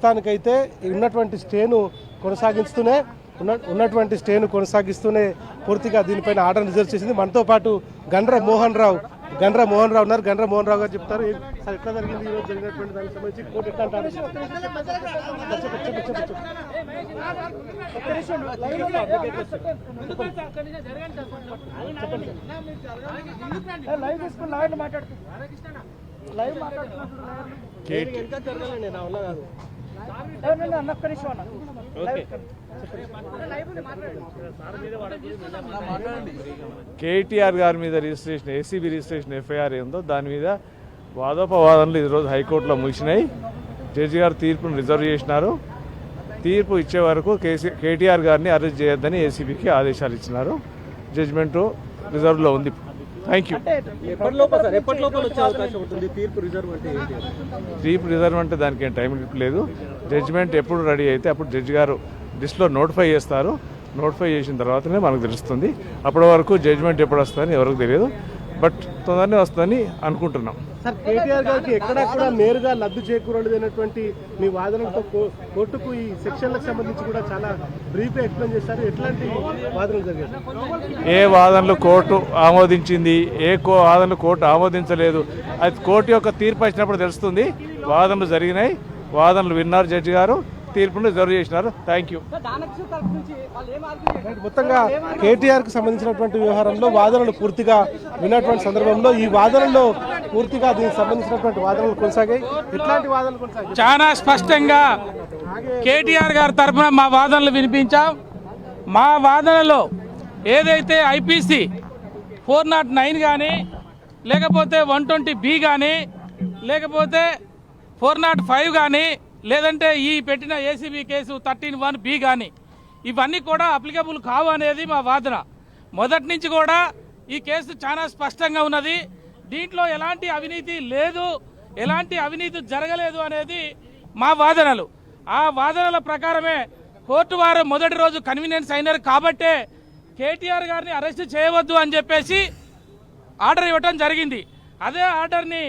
ప్రస్తుతానికైతే ఉన్నటువంటి స్టేను కొనసాగిస్తూనే పూర్తిగా దీనిపైన ఆర్డర్ రిజర్వ్ చేసింది. మనతో పాటు గండ్ర మోహన్ రావు ఉన్నారు. గండ్ర మోహన్ రావు గారు చెప్తారు సార్ ఎట్లా జరిగింది ఈరోజు జరిగినటువంటి దానికి సంబంధించి కోర్టు ఎట్లా అంటారు. కేటీఆర్ గారి మీద రిజిస్ట్రేషన్ ఏసీబీ రిజిస్ట్రేషన్ ఎఫ్ఐఆర్ ఏందో దాని మీద వాదోపవాదనలు ఈరోజు హైకోర్టులో ముగిసినాయి. జడ్జి గారు తీర్పును రిజర్వ్ చేసినారు. తీర్పు ఇచ్చే వరకు కేటీఆర్ గారిని అరెస్ట్ చేయొద్దని ఏసీబీకి ఆదేశాలు ఇచ్చినారు. జడ్జిమెంటు రిజర్వ్లో ఉంది. Thank you. తీర్పు రిజర్వ్ అంటే దానికి ఏం టైం లేదు. జడ్జిమెంట్ ఎప్పుడు రెడీ అయితే అప్పుడు జడ్జి గారు లిస్ట్లో నోటిఫై చేస్తారు. నోటిఫై చేసిన తర్వాతనే మనకు తెలుస్తుంది. అప్పటి వరకు జడ్జిమెంట్ ఎప్పుడు వస్తుందని ఎవరికి తెలియదు. బట్ తొందరనే వస్తుందని అనుకుంటున్నాం. సార్ కేటీఆర్ గారికి ఎక్కడా కూడా నేరుగా లబ్ధి చేకూరలేదనేటువంటి మీ వాదనలతో కోర్టుకు ఈ సెక్షన్లకు సంబంధించి కూడా చాలా బ్రీఫ్గా ఎక్స్ప్లెయిన్ చేశారు. ఎట్లాంటి వాదనలు జరిగాయి? ఏ వాదనలు కోర్టు ఆమోదించింది, ఏ వాదనలు కోర్టు ఆమోదించలేదు, అది కోర్టు యొక్క తీర్పు వచ్చినప్పుడు తెలుస్తుంది. వాదనలు జరిగినాయి, వాదనలు విన్నారు జడ్జి గారు, తీర్పును రిజర్వ్ చేసినారు. Thank you. మొత్తంగా కేటీఆర్కి సంబంధించినటువంటి వ్యవహారంలో వాదనలు పూర్తిగా విన్నటువంటి సందర్భంలో ఈ వాదనలో పూర్తిగా దీనికి సంబంధించినటువంటి వాదనలు కొనసాగాయి. ఎట్లాంటి వాదనలు కొనసాగాయి? చాలా స్పష్టంగా కేటీఆర్ గారి తరఫున మా వాదనలు వినిపించాం. మా వాదనలో ఏదైతే ఐపీసీ 409 కానీ, లేకపోతే 120B కానీ, లేకపోతే 405 కానీ, లేదంటే ఈ పెట్టిన ఏసీబీ కేసు 13(1)B కానీ, ఇవన్నీ కూడా అప్లికబుల్ కావు అనేది మా వాదన. మొదటి నుంచి కూడా ఈ కేసు చాలా స్పష్టంగా ఉన్నది. దీంట్లో ఎలాంటి అవినీతి లేదు, ఎలాంటి అవినీతి జరగలేదు అనేది మా వాదనలు. ఆ వాదనల ప్రకారమే కోర్టు వారు మొదటి రోజు కన్వీనియన్స్ అయినారు కాబట్టే కేటీఆర్ గారిని అరెస్ట్ చేయవద్దు అని చెప్పేసి ఆర్డర్ ఇవ్వటం జరిగింది. అదే ఆర్డర్ని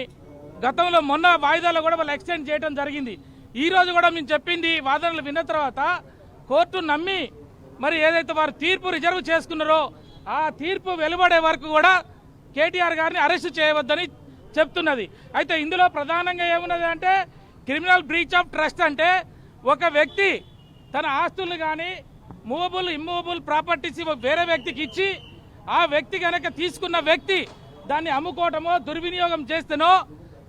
గతంలో మొన్న వాయిదాలో కూడా వాళ్ళు ఎక్స్టెండ్ చేయడం జరిగింది. ఈ రోజు కూడా మేము చెప్పింది వాదనలు విన్న తర్వాత కోర్టు నమ్మి మరి ఏదైతే వారు తీర్పు రిజర్వ్ చేసుకున్నారో ఆ తీర్పు వెలువడే వరకు కూడా కేటీఆర్ గారిని అరెస్ట్ చేయవద్దని చెప్తున్నది. అయితే ఇందులో ప్రధానంగా ఏమున్నది అంటే క్రిమినల్ బ్రీచ్ ఆఫ్ ట్రస్ట్ అంటే ఒక వ్యక్తి తన ఆస్తులు కానీ మూవబుల్ ఇమ్మూవబుల్ ప్రాపర్టీస్ వేరే వ్యక్తికి ఇచ్చి ఆ వ్యక్తి కనుక తీసుకున్న వ్యక్తి దాన్ని అమ్ముకోవటమో దుర్వినియోగం చేస్తేనో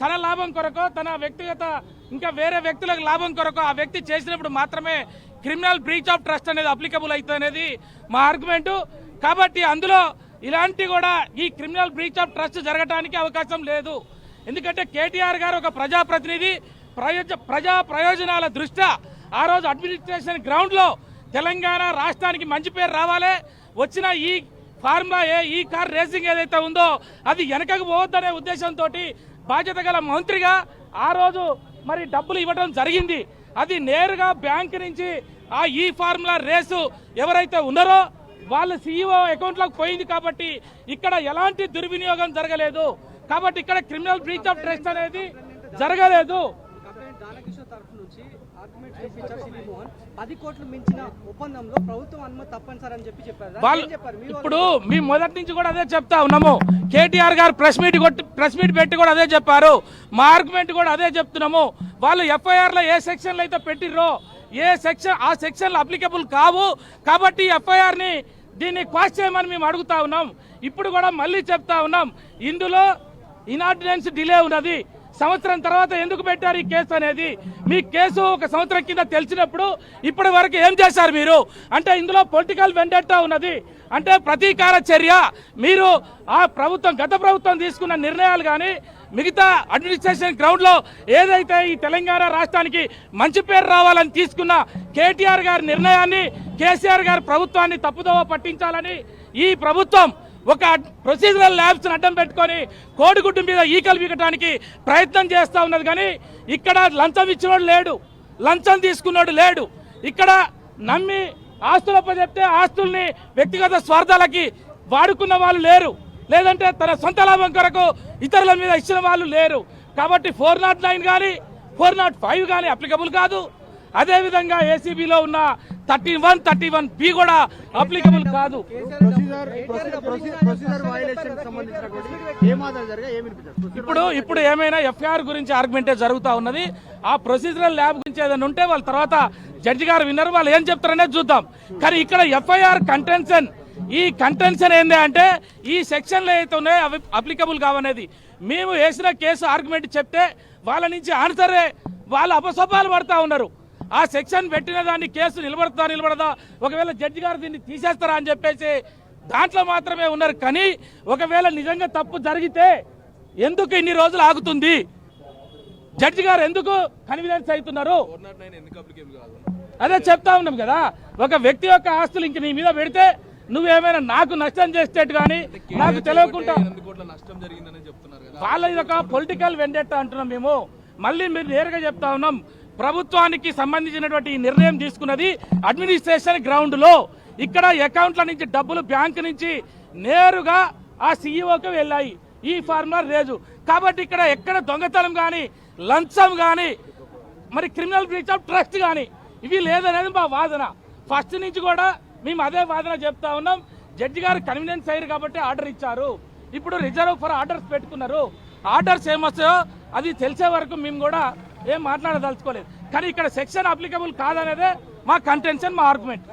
తన లాభం కొరకో తన వ్యక్తిగత ఇంకా వేరే వ్యక్తులకు లాభం కొరకో ఆ వ్యక్తి చేసినప్పుడు మాత్రమే క్రిమినల్ బ్రీచ్ ఆఫ్ ట్రస్ట్ అనేది అప్లికబుల్ అవుతుంది అనేది మా ఆర్గ్యుమెంటు. కాబట్టి అందులో ఇలాంటి కూడా ఈ క్రిమినల్ బ్రీచ్ ఆఫ్ ట్రస్ట్ జరగడానికి అవకాశం లేదు. ఎందుకంటే కేటీఆర్ గారు ఒక ప్రజాప్రతినిధి, ప్రజా ప్రయోజనాల దృష్ట్యా ఆ రోజు అడ్మినిస్ట్రేషన్ గ్రౌండ్లో తెలంగాణ రాష్ట్రానికి మంచి పేరు రావాలి, వచ్చిన ఈ ఫార్ములా ఈ కార్ రేసింగ్ ఏదైతే ఉందో అది వెనకకు పోవద్దనే ఉద్దేశంతో బాధ్యత గల మంత్రిగా ఆ రోజు మరి డబ్బులు ఇవ్వడం జరిగింది. అది నేరుగా బ్యాంకు నుంచి ఈ ఫార్ములా రేసు ఎవరైతే ఉన్నారో వాళ్ళ సీఈఓ అకౌంట్లోకి పోయింది. కాబట్టి ఇక్కడ ఎలాంటి దుర్వినియోగం జరగలేదు. కాబట్టి ఇక్కడ క్రిమినల్ బ్రీచ్ ఆఫ్ ట్రస్ట్ అనేది జరగలేదు. 10 కోట్లు మించిన ఒప్పందంలో ప్రభుత్వం అనుమతి తప్పనిసరి అని చెప్పారు. ఇప్పుడు మేము మొదటి నుంచి కూడా అదే చెప్తా ఉన్నాము. కేటీఆర్ గారు ప్రెస్ మీట్ పెట్టి కూడా అదే చెప్పారు. మా ఆర్గ్యుమెంట్ కూడా అదే చెప్తున్నాము. వాళ్ళు ఎఫ్ఐఆర్లో ఏ సెక్షన్లు అయితే పెట్టిర్రో ఆ సెక్షన్లు అప్లికబుల్ కావు. కాబట్టి ఎఫ్ఐఆర్ని దీన్ని క్వాష్ చేయమని మేము అడుగుతా ఉన్నాం. ఇప్పుడు కూడా మళ్ళీ చెప్తా ఉన్నాం, ఇందులో ఇనార్డినెన్స్ డిలే ఉన్నది. సంవత్సరం తర్వాత ఎందుకు పెట్టారు ఈ కేసు అనేది? మీ కేసు ఒక సంవత్సరం కింద తెలిసినప్పుడు ఇప్పటి వరకు ఏం చేశారు మీరు? అంటే ఇందులో పొలిటికల్ వెండెట్టా ఉన్నది. అంటే ప్రతీకార చర్య. మీరు ఆ ప్రభుత్వం గత ప్రభుత్వం తీసుకున్న నిర్ణయాలు కానీ మిగతా అడ్మినిస్ట్రేషన్ గ్రౌండ్లో ఏదైతే ఈ తెలంగాణ రాష్ట్రానికి మంచి పేరు రావాలని తీసుకున్న కేటీఆర్ గారి నిర్ణయాన్ని కేసీఆర్ గారి ప్రభుత్వాన్ని తప్పుదోవ పట్టించాలని ఈ ప్రభుత్వం ఒక ప్రొసీజరల్ ల్యాబ్స్ అడ్డం పెట్టుకొని కోడిగుడ్డు మీద ఈకలు వీకటానికి ప్రయత్నం చేస్తూ ఉన్నది. కానీ ఇక్కడ లంచం ఇచ్చినోడు లేడు, లంచం తీసుకున్నాడు లేడు. ఇక్కడ నమ్మి ఆస్తులపై చెప్తే ఆస్తుల్ని వ్యక్తిగత స్వార్థాలకి వాడుకున్న వాళ్ళు లేరు, లేదంటే తన సొంత లాభం కొరకు ఇతరుల మీద ఇచ్చిన వాళ్ళు లేరు. కాబట్టి 409 కానీ 405 కానీ అప్లికబుల్ కాదు. అదేవిధంగా ఏసీబీలో ఉన్న 31 బి కూడా అప్లికబుల్ కాదు. ఇప్పుడు ఏమైనా ఎఫ్ఐఆర్ గురించి ఆర్గ్యుమెంటే జరుగుతూ ఉన్నది. ఆ ప్రొసీజరల్ ల్యాబ్ గురించి ఏదైనా ఉంటే వాళ్ళ తర్వాత జడ్జి గారు విన్నారు, వాళ్ళు ఏం చెప్తారనేది చూద్దాం. కానీ ఇక్కడ ఎఫ్ఐఆర్ కంటెన్షన్, ఈ కంటెన్షన్ ఏంది అంటే ఈ సెక్షన్లు ఏదైతే ఉన్నాయో అవి అప్లికబుల్ కావనేది. మేము వేసిన కేసు ఆర్గ్యుమెంట్ చెప్తే వాళ్ళ నుంచి ఆన్సరే వాళ్ళు అపసోపాలు పడతా ఉన్నారు. ఆ సెక్షన్ పెట్టిన దాన్ని కేసు నిలబడదా, ఒకవేళ జడ్జి గారు దీన్ని తీసేస్తారా అని చెప్పేసి దాంట్లో మాత్రమే ఉన్నారు. కానీ ఒకవేళ నిజంగా తప్పు జరిగితే ఎందుకు ఇన్ని రోజులు ఆగుతుంది? జడ్జి గారు ఎందుకు కన్వీనియన్స్ అవుతున్నారు? అదే చెప్తా ఉన్నాం కదా, ఒక వ్యక్తి యొక్క ఆస్తులు ఇంక నీ మీద పెడితే నువ్వేమైనా నాకు నష్టం చేసేట్టు కానీ నాకు తెలియకుండా వాళ్ళ ఒక పొలిటికల్ వెండెట్టా అంటున్నాం మేము. మళ్ళీ మీరు నేరుగా చెప్తా ఉన్నాం, ప్రభుత్వానికి సంబంధించినటువంటి ఈ నిర్ణయం తీసుకున్నది అడ్మినిస్ట్రేషన్ గ్రౌండ్ లో. ఇక్కడ అకౌంట్ల నుంచి డబ్బులు బ్యాంకు నుంచి నేరుగా ఆ సీఈఓకి వెళ్ళాయి. ఈ ఫార్ములా రేజు కాబట్టి ఇక్కడ ఎక్కడ దొంగతనం కానీ, లంచం కానీ, మరి క్రిమినల్ బ్రీచ్ ఆఫ్ ట్రస్ట్ కానీ ఇవి లేదనేది మా వాదన. ఫస్ట్ నుంచి కూడా మేము అదే వాదన చెప్తా ఉన్నాం. జడ్జి గారు కన్వీనియన్స్ అయ్యారు కాబట్టి ఆర్డర్ ఇచ్చారు. ఇప్పుడు రిజర్వ్ ఫర్ ఆర్డర్స్ పెట్టుకున్నారు. ఆర్డర్స్ ఏమొస్తాయో అది తెలిసే వరకు మేము కూడా ఏం మాట్లాడదలుచుకోలేదు. కానీ ఇక్కడ సెక్షన్ అప్లికబుల్ కాదనేదే మా కంటెన్షన్, మా ఆర్గ్యుమెంట్.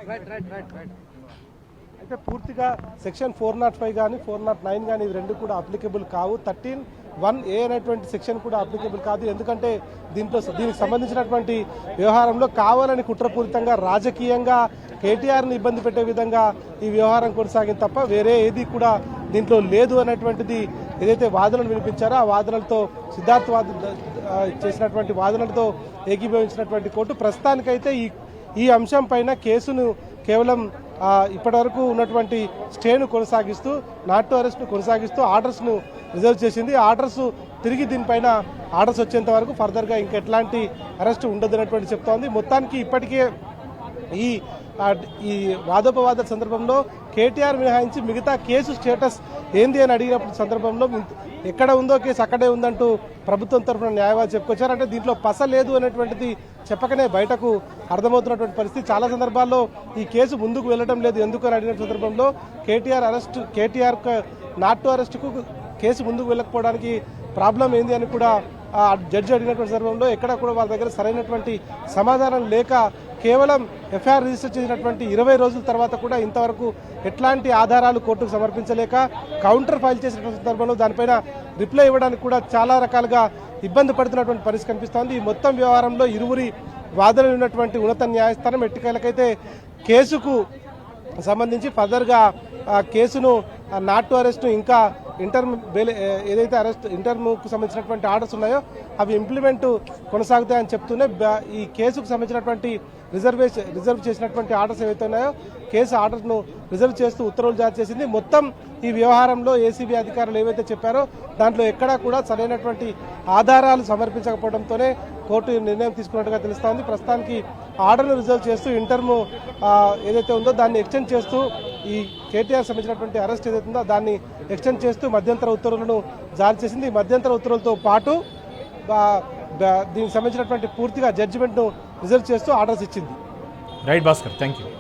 అయితే పూర్తిగా సెక్షన్ 405 కానీ 409 కానీ ఇవి రెండు కూడా అప్లికబుల్ కావు. 13(1)A అనేటువంటి సెక్షన్ కూడా అప్లికబుల్ కాదు. ఎందుకంటే దీనికి సంబంధించినటువంటి వ్యవహారంలో కావాలని కుట్రపూరితంగా రాజకీయంగా కేటీఆర్ని ఇబ్బంది పెట్టే విధంగా ఈ వ్యవహారం కొనసాగింది తప్ప వేరే ఏది కూడా దీంట్లో లేదు అనేటువంటిది ఏదైతే వాదనలు వినిపించారో ఆ వాదనలతో సిద్ధార్థ్ చేసినటువంటి వాదనలతో ఏకీభవించినటువంటి కోర్టు ప్రస్తుతానికైతే ఈ అంశం పైన కేసును కేవలం ఇప్పటివరకు ఉన్నటువంటి స్టేను కొనసాగిస్తూ, నాట్ టు అరెస్ట్ను కొనసాగిస్తూ ఆర్డర్స్ను రిజర్వ్ చేసింది. ఆర్డర్స్ తిరిగి దీనిపైన ఆర్డర్స్ వచ్చేంత వరకు ఫర్దర్గా ఇంకెట్లాంటి అరెస్ట్ ఉండదు అనేటువంటి చెప్తోంది. మొత్తానికి ఇప్పటికే ఈ వాదోపవాద సందర్భంలో కేటీఆర్ మినహాయించి మిగతా కేసు స్టేటస్ ఏంది అని అడిగినప్పుడు సందర్భంలో ఎక్కడ ఉందో కేసు అక్కడే ఉందంటూ ప్రభుత్వం తరఫున న్యాయవాది చెప్పుకొచ్చారు. అంటే దీంట్లో పస లేదు అనేటువంటిది చెప్పకనే బయటకు అర్థమవుతున్నటువంటి పరిస్థితి. చాలా సందర్భాల్లో ఈ కేసు ముందుకు వెళ్ళడం లేదు ఎందుకు అని అడిగిన సందర్భంలో కేటీఆర్ నాట్ టు అరెస్ట్కు కేసు ముందుకు వెళ్ళకపోవడానికి ప్రాబ్లం ఏంది అని కూడా జడ్జి అడిగినటువంటి సందర్భంలో ఎక్కడ కూడా వాళ్ళ దగ్గర సరైనటువంటి సమాధానం లేక కేవలం ఎఫ్ఐఆర్ రిజిస్టర్ చేసినటువంటి 20 రోజుల తర్వాత కూడా ఇంతవరకు ఎట్లాంటి ఆధారాలు కోర్టుకు సమర్పించలేక కౌంటర్ ఫైల్ చేసిన సందర్భంలో దానిపైన రిప్లై ఇవ్వడానికి కూడా చాలా రకాలుగా ఇబ్బంది పడుతున్నటువంటి పరిస్థితి కనిపిస్తోంది. ఈ మొత్తం వ్యవహారంలో ఇరువురి వాదనలు ఉన్నటువంటి ఉన్నత న్యాయస్థానం ఎట్టికేలకైతే కేసుకు సంబంధించి ఫర్దర్గా కేసును నాట్ టు అరెస్ట్ ఇంకా ఏదైతే ఇంటర్మ్కు సంబంధించినటువంటి ఆర్డర్స్ ఉన్నాయో అవి ఇంప్లిమెంట్ కొనసాగుతాయని చెప్తూనే ఈ కేసుకు సంబంధించినటువంటి రిజర్వ్ చేసినటువంటి ఆర్డర్స్ ఏవైతే ఉన్నాయో కేసు ఆర్డర్ను రిజర్వ్ చేస్తూ ఉత్తర్వులు జారీ చేసింది. మొత్తం ఈ వ్యవహారంలో ఏసీబీ అధికారులు ఏవైతే చెప్పారో దాంట్లో ఎక్కడా కూడా సరైనటువంటి ఆధారాలు సమర్పించకపోవడంతోనే కోర్టు నిర్ణయం తీసుకున్నట్టుగా తెలుస్తోంది. ప్రస్తుతానికి ఆర్డర్ను రిజర్వ్ చేస్తూ ఇంటర్మ్ ఏదైతే ఉందో దాన్ని ఎక్స్టెండ్ చేస్తూ ఈ కేటీఆర్ సంబంధించినటువంటి అరెస్ట్ ఏదైతే ఉందో దాన్ని ఎక్స్టెండ్ చేస్తూ మధ్యంతర ఉత్తర్వులను జారీ చేసింది. ఈ మధ్యంతర ఉత్తర్వులతో పాటు దీనికి సంబంధించినటువంటి పూర్తిగా జడ్జిమెంట్ను రిజర్వ్ చేస్తూ ఆర్డర్స్ ఇచ్చింది. Right Bhaskar, thank you.